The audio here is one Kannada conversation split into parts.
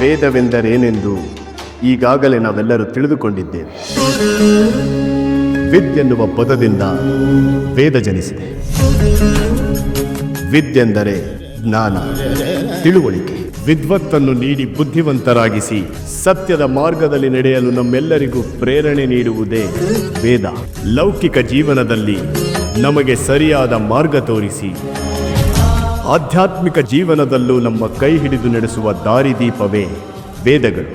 ವೇದವೆಂದರೇನೆಂದು ಈಗಾಗಲೇ ನಾವೆಲ್ಲರೂ ತಿಳಿದುಕೊಂಡಿದ್ದೇವೆ. ವಿದ್ ಎನ್ನುವ ಪದದಿಂದ ವೇದ ಜನಿಸಿದೆ. ವಿದ್ಯೆಂದರೆ ಜ್ಞಾನ, ತಿಳುವಳಿಕೆ. ವಿದ್ವತ್ತನ್ನು ನೀಡಿ ಬುದ್ಧಿವಂತರಾಗಿಸಿ ಸತ್ಯದ ಮಾರ್ಗದಲ್ಲಿ ನಡೆಯಲು ನಮ್ಮೆಲ್ಲರಿಗೂ ಪ್ರೇರಣೆ ನೀಡುವುದೇ ವೇದ. ಲೌಕಿಕ ಜೀವನದಲ್ಲಿ ನಮಗೆ ಸರಿಯಾದ ಮಾರ್ಗ ತೋರಿಸಿ ಆಧ್ಯಾತ್ಮಿಕ ಜೀವನದಲ್ಲೂ ನಮ್ಮ ಕೈ ಹಿಡಿದು ನಡೆಸುವ ದಾರಿದೀಪವೇ ವೇದಗಳು.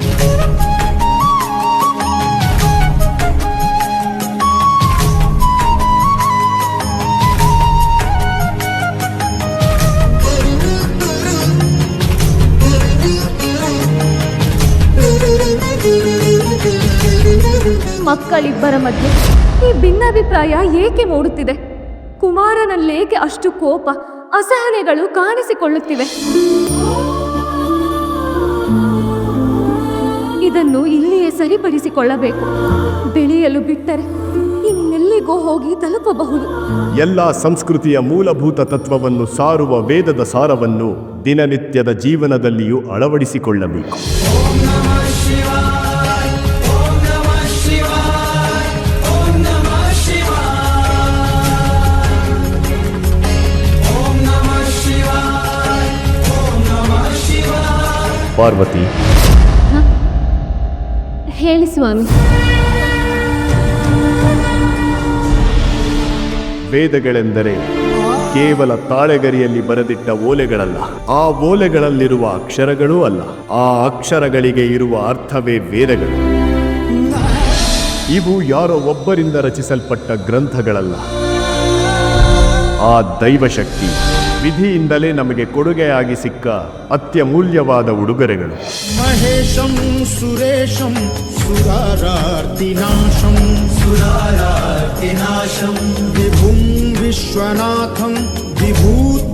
ಮಕ್ಕಳಿಬ್ಬರ ಮಧ್ಯೆ ಈ ಭಿನ್ನಾಭಿಪ್ರಾಯ ಏಕೆ ಮೂಡುತ್ತಿದೆ? ಕುಮಾರನಲ್ಲೇಕೆ ಅಷ್ಟು ಕೋಪ, ಅಸಹನೆಗಳು ಕಾಣಿಸಿಕೊಳ್ಳುತ್ತಿವೆ? ಇದನ್ನು ಇಲ್ಲಿಯೇ ಸರಿಪಡಿಸಿಕೊಳ್ಳಬೇಕು. ಬೆಳೆಯಲು ಬಿಟ್ಟರೆ ಇನ್ನೆಲ್ಲಿಗೋ ಹೋಗಿ ತಲುಪಬಹುದು. ಎಲ್ಲ ಸಂಸ್ಕೃತಿಯ ಮೂಲಭೂತ ತತ್ವವನ್ನು ಸಾರುವ ವೇದದ ಸಾರವನ್ನು ದಿನನಿತ್ಯದ ಜೀವನದಲ್ಲಿಯೂ ಅಳವಡಿಸಿಕೊಳ್ಳಬೇಕು. ಪಾರ್ವತಿ, ಹೇಳಿ ಸ್ವಾಮಿ. ವೇದಗಳೆಂದರೆ ಕೇವಲ ತಾಳೆಗರಿಯಲ್ಲಿ ಬರೆದಿಟ್ಟ ಓಲೆಗಳಲ್ಲ, ಆ ಓಲೆಗಳಲ್ಲಿರುವ ಅಕ್ಷರಗಳೂ ಅಲ್ಲ, ಆ ಅಕ್ಷರಗಳಿಗೆ ಇರುವ ಅರ್ಥವೇ ವೇದಗಳು. ಇವು ಯಾರೋ ಒಬ್ಬರಿಂದ ರಚಿಸಲ್ಪಟ್ಟ ಗ್ರಂಥಗಳಲ್ಲ, ಆ ದೈವಶಕ್ತಿ ವಿಧಿಯಿಂದಲೇ ನಮಗೆ ಕೊಡುಗೆಯಾಗಿ ಸಿಕ್ಕ ಅತ್ಯಮೂಲ್ಯವಾದ ಉಡುಗೊರೆಗಳು. ಮಹೇಶಂ ಸುರೇಶಂ ಸುರಾರಾರ್ತಿನಾಶಂ ವಿಭುಂ ವಿಶ್ವನಾಥಂ ವಿಭೂತ್ಯಂಗಭೂಷಂ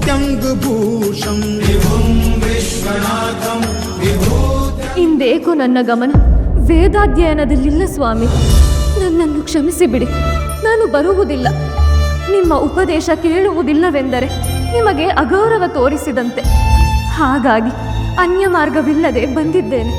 ಇಂದೇಕೋ ನನ್ನ ಗಮನ ವೇದಾಧ್ಯಯನದಲ್ಲಿಲ್ಲ ಸ್ವಾಮಿ. ನನ್ನನ್ನು ಕ್ಷಮಿಸಿಬಿಡಿ. ನಾನು ಬರುವುದಿಲ್ಲ. ನಿಮ್ಮ ಉಪದೇಶ ಕೇಳುವುದಿಲ್ಲವೆಂದರೆ ನಿಮಗೆ ಅಗೌರವ ತೋರಿಸಿದಂತೆ. ಹಾಗಾಗಿ ಅನ್ಯ ಮಾರ್ಗವಿಲ್ಲದೆ ಬಂದಿದ್ದೇನೆ.